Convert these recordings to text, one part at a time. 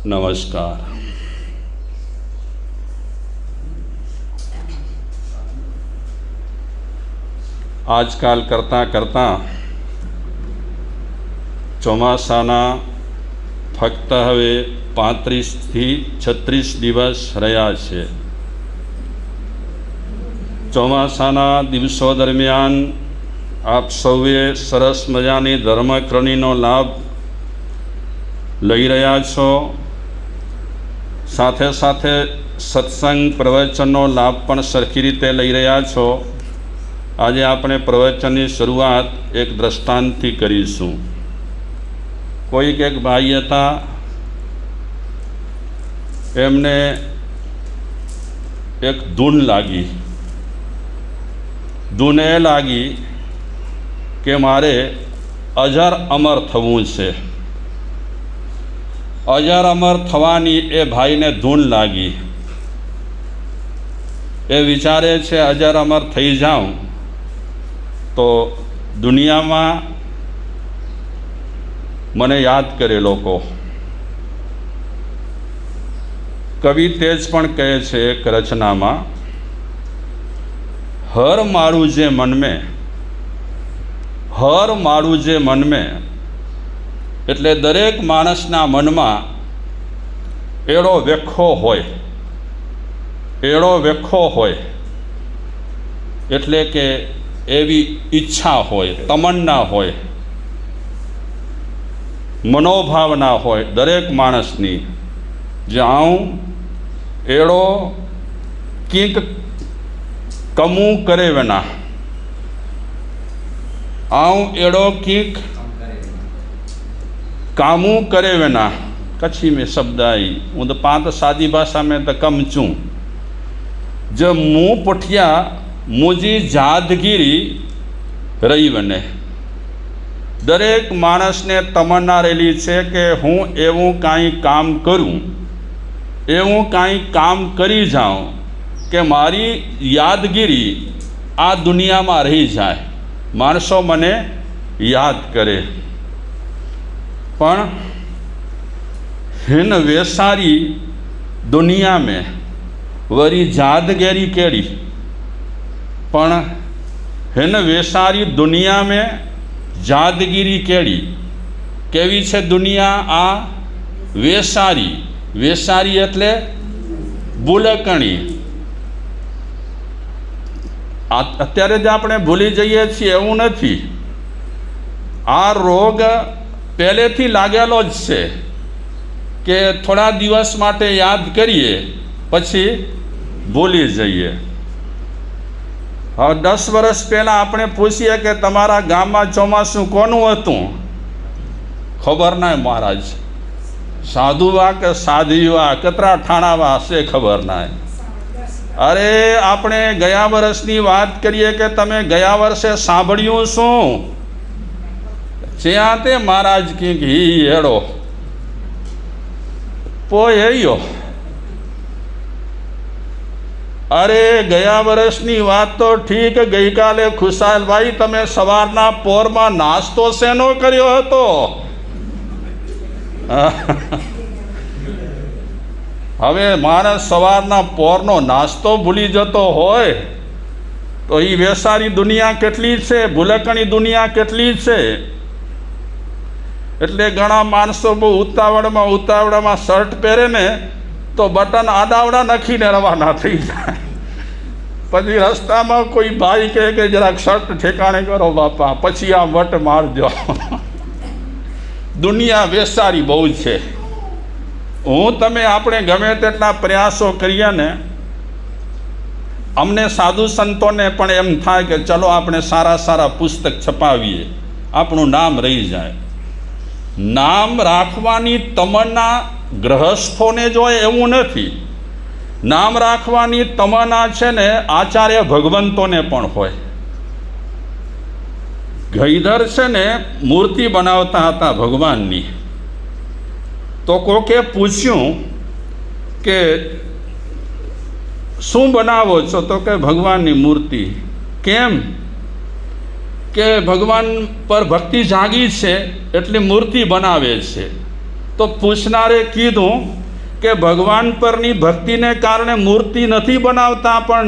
નમસ્કાર. આજકાલ કરતાં કરતાં ચોમાસાના ફક્ત હવે 35થી 36 દિવસ રહ્યા છે. ચોમાસાના દિવસો દરમિયાન આપ સૌએ સરસ મજાની ધર્મકરણીનો લાભ લઈ રહ્યા છો. સાથે સાથે સત્સંગ પ્રવચનનો લાભ પણ સરખી રીતે લઈ રહ્યા છો. આજે આપણે પ્રવચનની શરૂઆત એક દ્રષ્ટાંતથી કરીશું. કોઈક એક ભાઈ હતા, એમને એક ધૂન લાગી. ધૂન એ લાગી કે મારે અજર અમર થવું છે. અજર અમર થવાની એ ભાઈને ધૂન લાગી. એ વિચારે છે અજર અમર થઈ જાઉં તો દુનિયામાં મને યાદ કરે લોકો. કવિ તેજ પણ કહે છે એક રચનામાં, હર મારું જે મન મેં, હર મારું જે મન મેં, એટલે દરેક માણસના મનમાં એળો વેખો હોય. એળો વેખો હોય એટલે કે એવી ઈચ્છા હોય, તમન્ના હોય, મનોભાવના હોય દરેક માણસની. જે આવું એળો કંઈક કમું કરે વિના, આવું એળો કંઈક कामू करे वेना. कच्छी में शब्द आई हूँ तो पात सादी भाषा में तो कम चूँ. जब मुँह पुठिया मुझी जादगिरी रही बने. दरेक मानस ने तमन्ना रहेली है कि हूँ एवं काई काम करूँ, एवं काई काम करी जाऊँ कि मारी यादगिरी आ दुनिया में रही जाए, माणसों मने याद करे. पण हिन वेसारी दुनिया में वरी जादगेरी केड़ी. पण हिन वेसारी दुनिया में जादगिरी केड़ी. केवी छे दुनिया आ वेसारी. वेसारी एटले भूलकणी. अत्यारे ज आपणे भूली जईए छीए एवुं नथी. आ रोग પહેલેથી લાગેલો જ છે કે થોડા દિવસ માટે યાદ કરીએ પછી ભૂલી જઈએ. હવે 10 વર્ષ પહેલાં આપણે પૂછીએ કે તમારા ગામમાં ચોમાસું કોનું હતું? ખબર નહીં મહારાજ. સાધુવા કે સાધ્વીવા કતરા ઠાણાવા હશે ખબર નહીં. અરે આપણે ગયા વર્ષની વાત કરીએ કે તમે ગયા વર્ષે સાંભળ્યું શું? જ્યાં તે મહારાજ की ही हेड़ो पोयो. अरे गया वर्षनी बात तो ठीक. गई काले खुशाल भाई तमे सवारना पोर में नास्तो सेनो कर्यो हतो? हवे माणस सवारना पोरनो नास्तो भूली जतो होय तो ई वेसारी दुनिया केटली छे, भूलकणी दुनिया केटली छे. એટલે ઘણા માણસો બહુ ઉતાવળમાં શર્ટ પહેરે ને તો બટન આડાવડા નખીને રવાના થઈ જાય. પછી રસ્તામાં કોઈ ભાઈ કહે કે જરાક શર્ટ ઠેકાણે કરો બાપા, પછી આ વટ મારજો. દુનિયા વેસારી બહુ છે. હું તમે આપણે ગમે તેટલા પ્રયાસો કરીએ ને, અમને સાધુ સંતોને પણ એમ થાય કે ચલો આપણે સારા સારા પુસ્તક છપાવીએ, આપણું નામ રહી જાય. નામ રાખવાની તમન્ના ગ્રહસ્થોને જ હોય એવું નથી. નામ રાખવાની તમન્ના છે ને આચાર્ય ભગવંતોને પણ હોય. ગઈધર છે ને મૂર્તિ બનાવતા હતા ભગવાનની. તો કોકે પૂછ્યું કે શું બનાવો છો? તો કે ભગવાનની મૂર્તિ. કેમ? કે ભગવાન પર ભક્તિ જાગી છે એટલે મૂર્તિ બનાવે છે. તો પૂછનારે કીધું કે ભગવાન પરની ભક્તિને કારણે મૂર્તિ નથી બનાવતા, પણ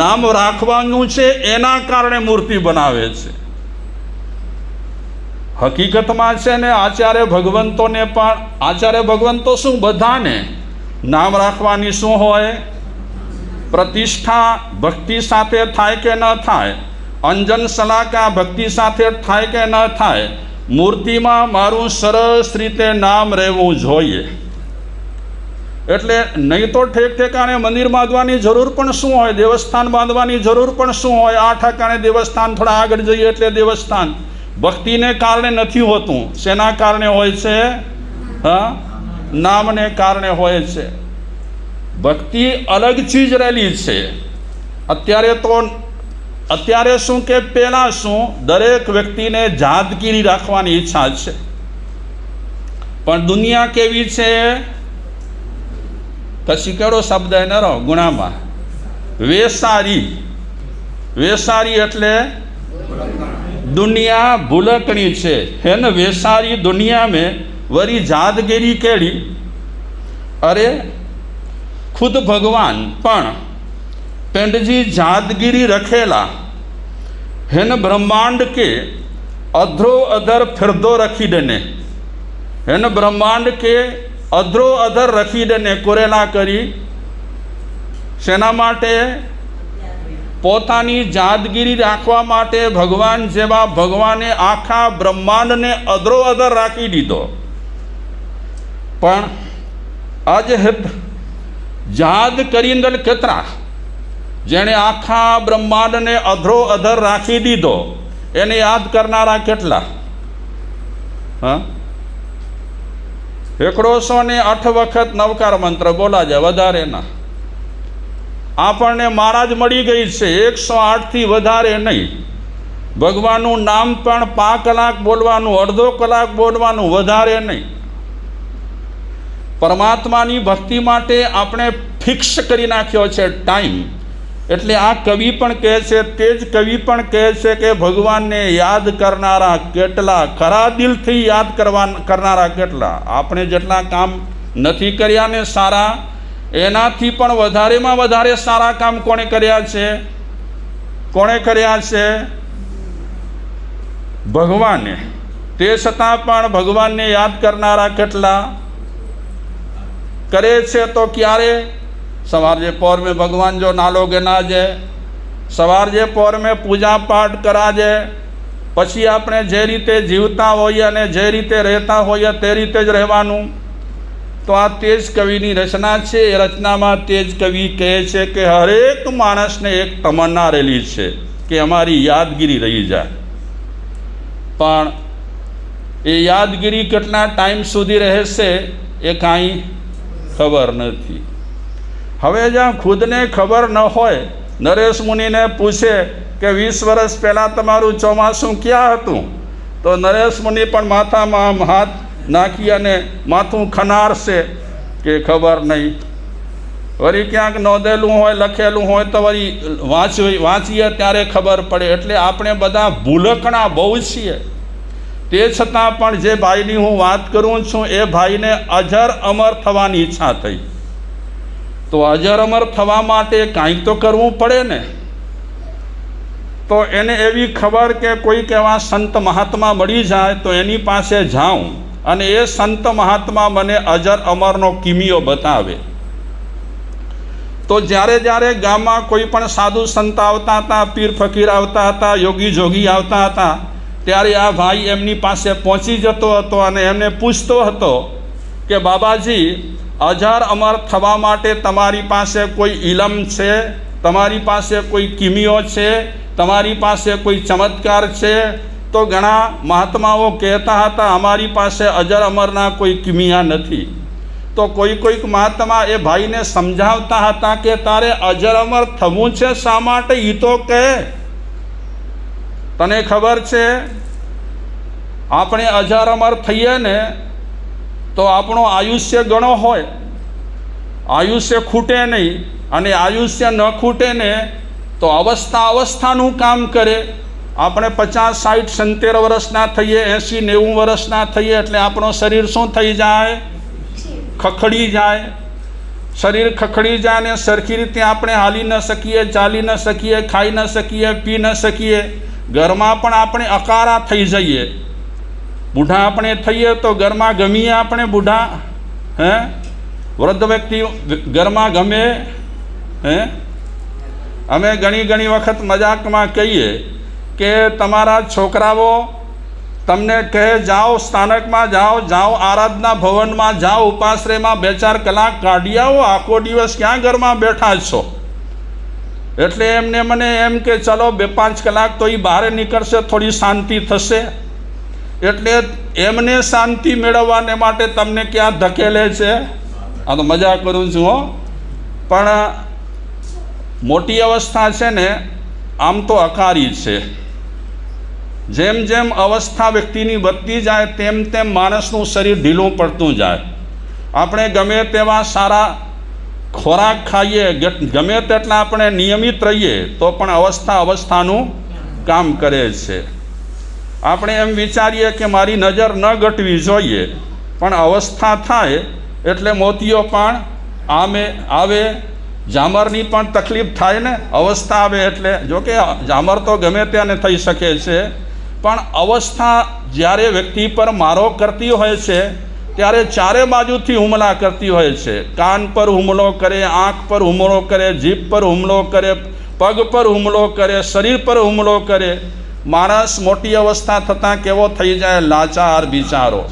નામ રાખવાનું છે એના કારણે મૂર્તિ બનાવે છે. હકીકતમાં છે ને આચાર્ય ભગવંતો શું બધાને નામ રાખવાની શું હોય? પ્રતિષ્ઠા ભક્તિ સાથે થાય કે ન થાય? અંજન સલાકા ભક્તિ સાથે થાય કે ન થાય? મૂર્તિમાં મારું સરસ રીતે નામ રહેવું જોઈએ. એટલે નહીં તો ઠેકાણે મંદિર બાંધવાની જરૂર પણ શું હોય, દેવસ્થાન બાંધવાની જરૂર પણ શું હોય? 8 ઠેકાણે દેવસ્થાન, થોડા આગળ જઈએ એટલે દેવસ્થાન. ભક્તિને કારણે નથી હોતું. શેના કારણે હોય છે? નામને કારણે હોય છે. ભક્તિ અલગ ચીજ રહેલી છે. અત્યારે શું કે પહેલાં શું, દરેક વ્યક્તિને જાદગીરી રાખવાની ઈચ્છા છે. પણ દુનિયા કેવી છે? પછી કેવો શબ્દ ન રહો ગુણામાં, વેસારી એટલે दुनिया भूलकणी छे है न वेसारी दुनिया में वरी जादगिरी केड़ी। अरे खुद भगवान पण पेंडजी जादगिरी रखेला है न ब्रह्मांड के अधरो अधर फिरदो रखी देने है न ब्रह्मांड के अधरो अधर रखी देने कोरेला करी सेना माटे पोतानी जादगिरी राखवा माटे भगवान जेवा भगवाने आखा ब्रह्मांड ने अधरो अधर राखी दीधो। पण आज जाद करींदल केतरा जेने आखा ब्रह्मांड ने अधरो अधर राखी दीधो एने याद करनारा केटला? हाँ 108 वखत नवकार मंत्र बोला जाए वधारे ना। आपने महाराज मળી गई છે 108 થી વધારે નહીં। ભગવાનનું નામ પણ 5 કલાક બોલવાનું, અડધો કલાક બોલવાનું, વધારે નહીં। પરમાત્માની ભક્તિ માટે આપણે ફિક્સ કરી નાખ્યો છે ટાઈમ। એટલે આ કવિ પણ કહે છે, તે જ કવિ પણ કહે છે કે ભગવાનને યાદ કરનારા કેટલા, ખરા દિલથી યાદ કરનારા કેટલા। આપણે જેટલા કામ નથી કર્યા ને સારા, એનાથી પણ વધારેમાં વધારે સારા કામ કોણે કર્યા છે? કોણે કર્યા છે? ભગવાને। તે છતાં પણ ભગવાનને યાદ કરનારા કેટલા કરે છે? તો ક્યારે? સવાર જે પોર में भगवान जो नालो गिनाजे, सवार जे पोर में पूजा पाठ कराजे, પછી આપણે જે રીતે જીવતા હોઈએ અને જે રીતે રહેતા હોઈએ તે રીતે જ રહેવાનું। तो आ तेज कविनी रचना है। ए रचना में तेज कवि कहे छे कि हरेक मानस ने एक तमन्ना रहेली है कि अमारी यादगिरी रही जाए, पण ए यादगिरी केटला टाइम सुधी रहेशे ए काई खबर नहीं। हवे ज्यां खुद ने खबर न होय, नरेश मुनि ने पूछे कि 20 वर्ष पहला तमारू चौमासुं क्या हतुं, तो नरेश मुनि पण माथामां हाथ नाखी अने माथुं खनारशे के खबर नहीं। वरी क्यांक नोंधेलुं होय, लखेलुं होय तो वरी वाँचीए त्यारे खबर पड़े। एटले आपणे बधा भूलकणा बहु छीए। ते छतां पण जे भाईनी हूँ वात करूँ छूं ए भाईने अजर अमर थवानी इच्छा थई। तो अजर अमर थवा माटे कांईक तो करवुं पड़े ने। तो एने एवी खबर के कोई एवा संत महात्मा मळी जाए तो एनी पासे जाऊँ અને એ સંત મહાત્મા મને અજર અમરનો કિમિયો બતાવે। તો જ્યારે જ્યારે ગામમાં કોઈ પણ સાધુ સંત આવતા હતા, પીર ફકીર આવતા હતા, યોગી જોગી આવતા હતા, ત્યારે આ ભાઈ એમની પાસે પહોંચી જતો હતો અને એમને પૂછતો હતો કે બાબાજી, અજર અમર થવા માટે તમારી પાસે કોઈ ઇલમ છે? તમારી પાસે કોઈ કિમિયો છે? તમારી પાસે કોઈ ચમત્કાર છે? तो घणा महात्माओं कहता था अमारी पासे अजर अमरना कोई किमिया नहीं। तो कोई महात्मा ए भाई ने समझावता था कि तारे अजर अमर थवुं छे शा माटे ई तो कहे। तने खबर छे आपणे अजर अमर थईए ने तो आपणो आयुष्य घणो होय, आयुष्य खूटे नहीं। अने आयुष्य न खूटे ने तो अवस्था अवस्थानुं काम करे। આપણે 50, 60, 70 વર્ષના થઈએ, 80, 90 વર્ષના થઈએ એટલે આપણું શરીર શું થઈ જાય? ખખડી જાય. શરીર ખખડી જાય ને સરખી રીતે આપણે હાલી ન શકીએ, ચાલી ન શકીએ, ખાઈ ન શકીએ, પી ન શકીએ. ઘરમાં પણ આપણે અકારા થઈ જઈએ. બુઢા આપણે થઈએ તો ઘરમાં ગમીએ આપણે બુઢા? હે? વૃદ્ધ વ્યક્તિ ઘરમાં ગમે? હે? અમે ઘણી વખત મજાકમાં કહીએ કે તમારા છોકરાઓ તમને કહે જાઓ સ્થાનકમાં જાઓ આરાધના ભવનમાં જાઓ, ઉપાશ્રયમાં 2-4 કલાક કાઢી આવો, આખો દિવસ ક્યાં ઘરમાં બેઠા છો? એટલે એમને મને એમ કે ચલો 2-5 કલાક તો એ બહાર નીકળશે, થોડી શાંતિ થશે. એટલે એમને શાંતિ મેળવવાને માટે તમને ક્યાં ધકેલે છે? આ તો મજા કરું છું હો. પણ મોટી અવસ્થા છે ને આમ તો અકારી છે. જેમ જેમ અવસ્થા વ્યક્તિની વધતી જાય તેમ તેમ માણસનું શરીર ઢીલું પડતું જાય. આપણે ગમે તેવા સારા ખોરાક ખાઈએ, ગમે તેટલા આપણે નિયમિત રહીએ તો પણ અવસ્થાનું કામ કરે છે. આપણે એમ વિચારીએ કે મારી નજર ન ઘટવી જોઈએ, પણ અવસ્થા થાય એટલે મોતીઓ પણ આવે. જામરની પણ તકલીફ થાય ને અવસ્થા આવે એટલે. જોકે જામર તો ગમે ત્યારે થઈ શકે છે, પણ અવસ્થા જ્યારે વ્યક્તિ પર મારો કરતી હોય છે ત્યારે ચારે બાજુથી હુમલા કરતી હોય છે. કાન પર હુમલો કરે, આંખ પર હુમલો કરે, જીભ પર હુમલો કરે, પગ પર હુમલો કરે, શરીર પર હુમલો કરે. માણસ મોટી અવસ્થા થતાં કેવો થઈ જાય? લાચાર બિચારો.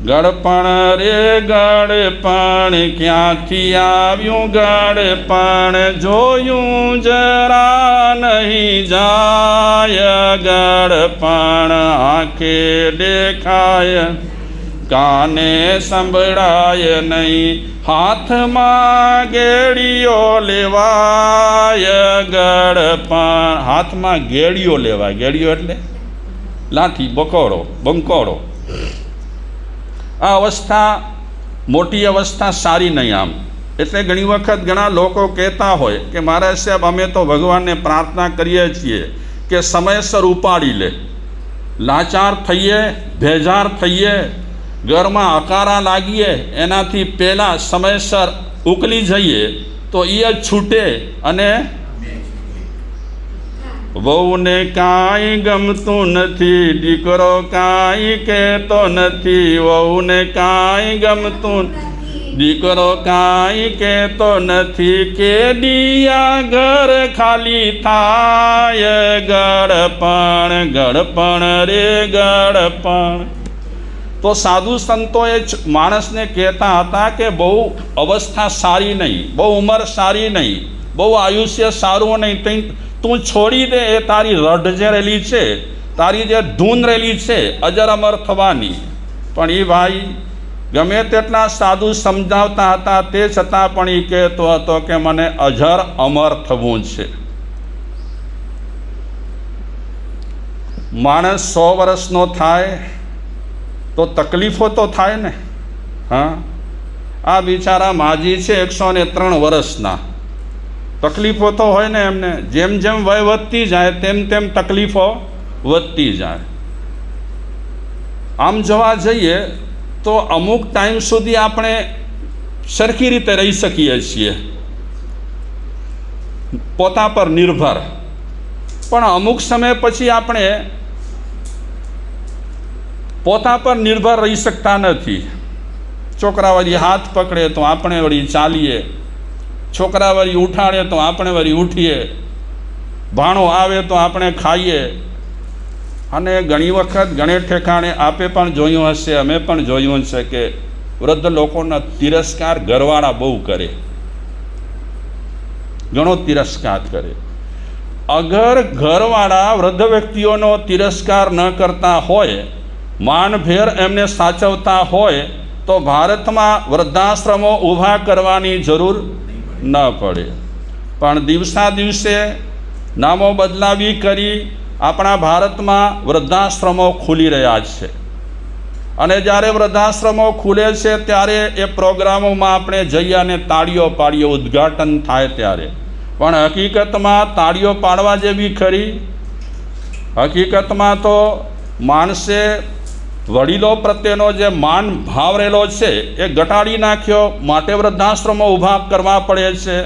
ગળપણ રે ગળપણ ક્યાંથી આવ્યું? ગળપણ જોયું જરા નહીં જાય. ગળપણ આંખે દેખાય, કાને સંભળાય નહીં. હાથમાં ગેડીઓ લેવાય. ગળપણ હાથમાં ગેડીઓ લેવાય. ગેડીઓ એટલે લાઠી, બંકોડો. આ અવસ્થા મોટી અવસ્થા સારી નહીં આમ. એટલે ઘણી વખત ઘણા લોકો કહેતા હોય કે મારા સાહેબ અમે તો ભગવાનને પ્રાર્થના કરીએ છીએ કે સમયસર ઉપાડી લે. લાચાર થઈએ, ભેજાર થઈએ, ઘરમાં અકારા લાગીએ એનાથી પહેલાં સમયસર ઉકલી જઈએ તો એ જ છૂટે. અને વહુને કાંઈ ગમતું નથી, દીકરો કાંઈ કહેતો નથી. વહુને કાંઈ ગમતું, દીકરો કાંઈ કહેતો નથી. કેડિયા ઘર ખાલી થાય. ગળપણ રે ગળપણ. તો સાધુ સંતોએ માણસને કહેતા હતા કે બહુ અવસ્થા સારી નહીં, બહુ ઉંમર સારી નહીં, બહુ આયુષ્ય સારું નહીં. તું છોડી દે. એ તારી રઢ જે રહેલી છે, તારી જે ધૂન રહેલી છે અજર અમર થવાની. પણ એ ભાઈ ગમે તેટલા સાધુ સમજાવતા હતા તે છતાં પણ એ કહેતો હતો કે મને અજર અમર થવું છે. માણસ 100 વર્ષનો થાય તો તકલીફો તો થાય ને. હા, આ બિચારા માજી છે 103 વર્ષના. તકલીફો તો હોય ને એમને. જેમ જેમ વય વધતી જાય તેમ તેમ તકલીફો વધતી જાય. આમ જોવા જઈએ તો અમુક ટાઈમ સુધી આપણે સરખી રીતે રહી શકીએ છીએ, પોતા પર નિર્ભર. પણ અમુક સમય પછી આપણે પોતા પર નિર્ભર રહી શકતા નથી. છોકરા વળી હાથ પકડે તો આપણે વળી ચાલીએ, છોકરા વળી ઉઠાડે તો આપણે વળી ઉઠીએ, ભાણો આવે તો આપણે ખાઈએ. અને ઘણી વખત ઘણે ઠેકાણે આપે પણ જોયું હશે, અમે પણ જોયું છે કે વૃદ્ધ લોકોનો તિરસ્કાર ઘરવાળા બહુ કરે, ઘણો તિરસ્કાર કરે. અગર ઘરવાળા વૃદ્ધ વ્યક્તિઓનો તિરસ્કાર ન કરતા હોય, માનભેર એમને સાચવતા હોય તો ભારતમાં વૃદ્ધાશ્રમો ઊભા કરવાની જરૂર ન પડે. પણ દિવસા દિવસે નામો બદલાવી કરી આપણા ભારતમાં વૃદ્ધાશ્રમો ખુલી રહ્યા છે. અને જ્યારે વૃદ્ધાશ્રમો ખુલે છે ત્યારે એ પ્રોગ્રામોમાં આપણે જઈએ અને તાળીઓ પાડીએ, ઉદ્ઘાટન થાય ત્યારે. પણ હકીકતમાં તાળીઓ પાડવા જેવી ખરી હકીકતમાં તો માણસે વડીલો પ્રત્યેનો જે માન ભાવ રહેલો છે એ ઘટાડી નાખ્યો, માટે વૃદ્ધાશ્રમો ઊભા કરવા પડે છે.